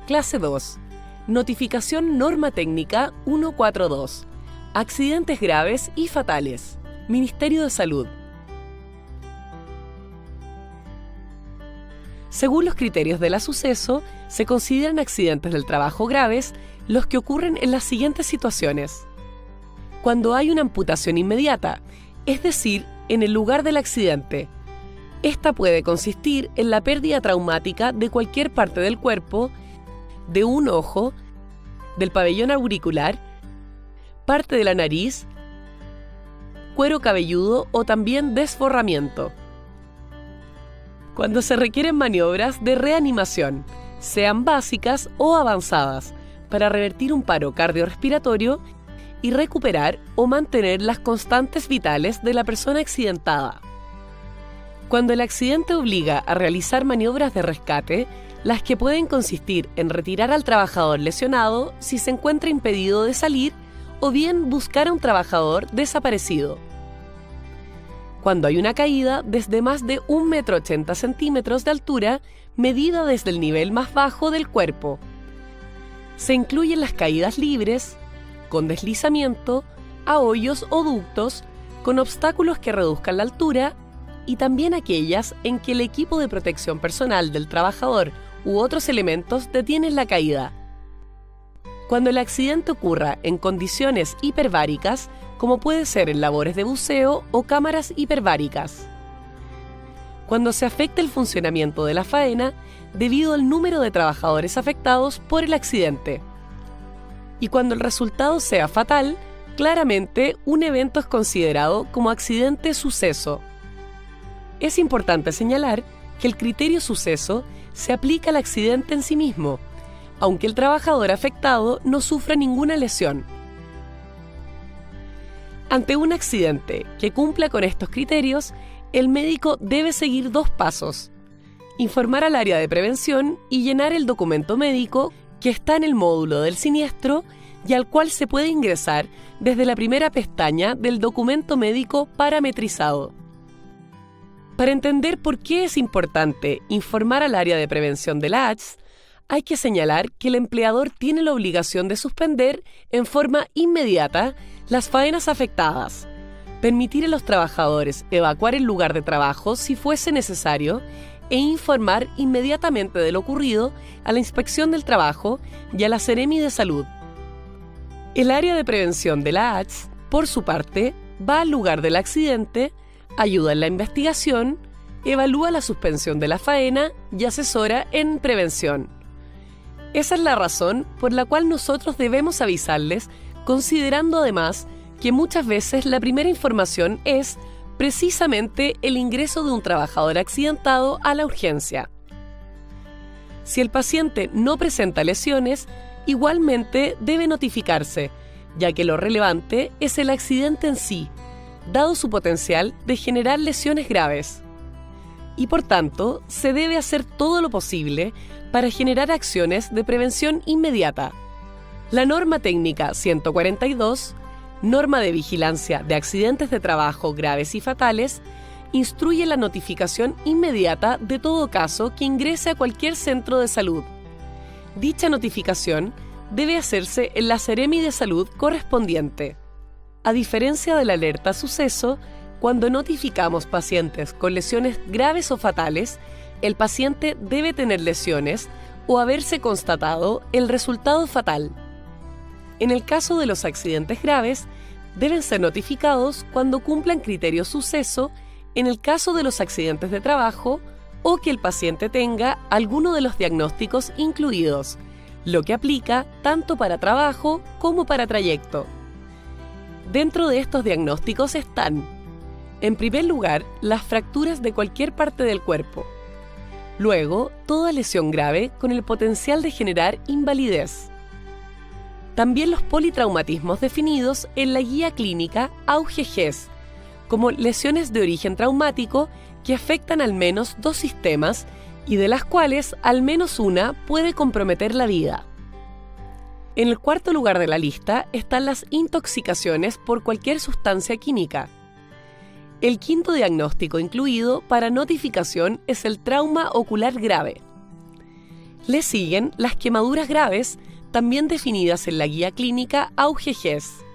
Clase 2. Notificación Norma Técnica 142. Accidentes graves y fatales. Ministerio de Salud. Según los criterios de la suceso, se consideran accidentes del trabajo graves los que ocurren en las siguientes situaciones. Cuando hay una amputación inmediata, es decir, en el lugar del accidente. Esta puede consistir en la pérdida traumática de cualquier parte del cuerpo, de un ojo, del pabellón auricular, parte de la nariz, cuero cabelludo o también desforramiento. Cuando se requieren maniobras de reanimación, sean básicas o avanzadas, para revertir un paro cardiorrespiratorio y recuperar o mantener las constantes vitales de la persona accidentada. Cuando el accidente obliga a realizar maniobras de rescate, las que pueden consistir en retirar al trabajador lesionado si se encuentra impedido de salir o bien buscar a un trabajador desaparecido. Cuando hay una caída desde más de 1,80 m de altura, medida desde el nivel más bajo del cuerpo. Se incluyen las caídas libres, con deslizamiento, a hoyos o ductos, con obstáculos que reduzcan la altura, y también aquellas en que el equipo de protección personal del trabajador u otros elementos detienen la caída. Cuando el accidente ocurra en condiciones hiperbáricas, como puede ser en labores de buceo o cámaras hiperbáricas. Cuando se afecte el funcionamiento de la faena debido al número de trabajadores afectados por el accidente. Y cuando el resultado sea fatal, claramente un evento es considerado como accidente suceso. Es importante señalar que el criterio suceso se aplica al accidente en sí mismo, aunque el trabajador afectado no sufra ninguna lesión. Ante un accidente que cumpla con estos criterios, el médico debe seguir 2 pasos: informar al área de prevención y llenar el documento médico que está en el módulo del siniestro y al cual se puede ingresar desde la primera pestaña del documento médico parametrizado. Para entender por qué es importante informar al área de prevención de la ATS, hay que señalar que el empleador tiene la obligación de suspender en forma inmediata las faenas afectadas, permitir a los trabajadores evacuar el lugar de trabajo si fuese necesario e informar inmediatamente de lo ocurrido a la Inspección del Trabajo y a la Seremi de Salud. El área de prevención de la ATS, por su parte, va al lugar del accidente, ayuda en la investigación, evalúa la suspensión de la faena y asesora en prevención. Esa es la razón por la cual nosotros debemos avisarles, considerando además que muchas veces la primera información es precisamente el ingreso de un trabajador accidentado a la urgencia. Si el paciente no presenta lesiones, igualmente debe notificarse, ya que lo relevante es el accidente en sí, dado su potencial de generar lesiones graves. Y por tanto, se debe hacer todo lo posible para generar acciones de prevención inmediata. La norma técnica 142, norma de vigilancia de accidentes de trabajo graves y fatales, instruye la notificación inmediata de todo caso que ingrese a cualquier centro de salud. Dicha notificación debe hacerse en la Seremi de Salud correspondiente. A diferencia de la alerta suceso, cuando notificamos pacientes con lesiones graves o fatales, el paciente debe tener lesiones o haberse constatado el resultado fatal. En el caso de los accidentes graves, deben ser notificados cuando cumplan criterios suceso en el caso de los accidentes de trabajo o que el paciente tenga alguno de los diagnósticos incluidos, lo que aplica tanto para trabajo como para trayecto. Dentro de estos diagnósticos están, en primer lugar, las fracturas de cualquier parte del cuerpo. Luego, toda lesión grave con el potencial de generar invalidez. También los politraumatismos definidos en la guía clínica AUGES, como lesiones de origen traumático que afectan al menos 2 sistemas y de las cuales al menos una puede comprometer la vida. En el cuarto lugar de la lista están las intoxicaciones por cualquier sustancia química. El quinto diagnóstico incluido para notificación es el trauma ocular grave. Le siguen las quemaduras graves, también definidas en la guía clínica AUGEGES,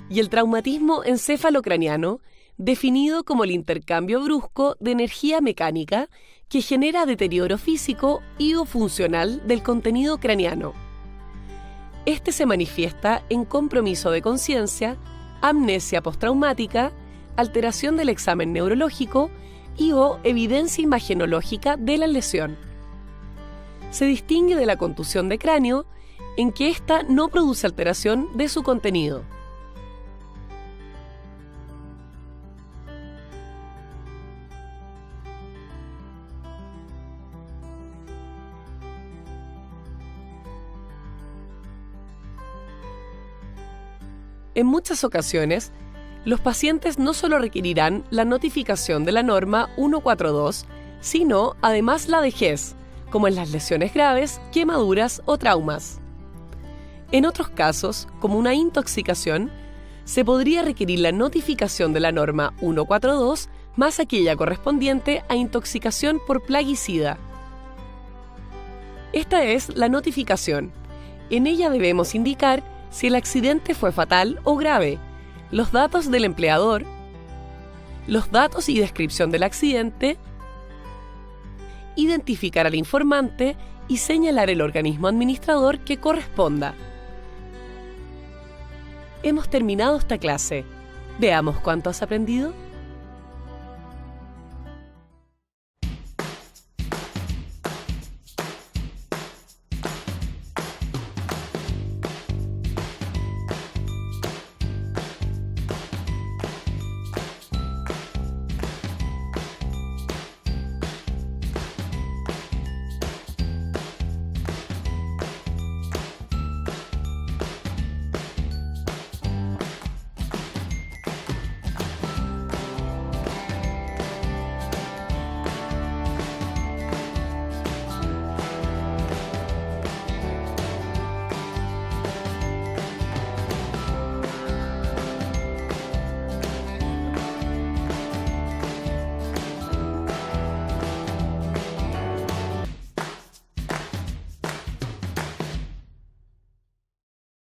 y el traumatismo encefalocraniano, definido como el intercambio brusco de energía mecánica que genera deterioro físico y o funcional del contenido craneano. Este se manifiesta en compromiso de conciencia, amnesia postraumática, alteración del examen neurológico y o evidencia imagenológica de la lesión. Se distingue de la contusión de cráneo en que ésta no produce alteración de su contenido. En muchas ocasiones, los pacientes no solo requerirán la notificación de la norma 142, sino además la de GES, como en las lesiones graves, quemaduras o traumas. En otros casos, como una intoxicación, se podría requerir la notificación de la norma 142 más aquella correspondiente a intoxicación por plaguicida. Esta es la notificación. En ella debemos indicar si el accidente fue fatal o grave, los datos del empleador, los datos y descripción del accidente, identificar al informante y señalar el organismo administrador que corresponda. Hemos terminado esta clase. Veamos cuánto has aprendido.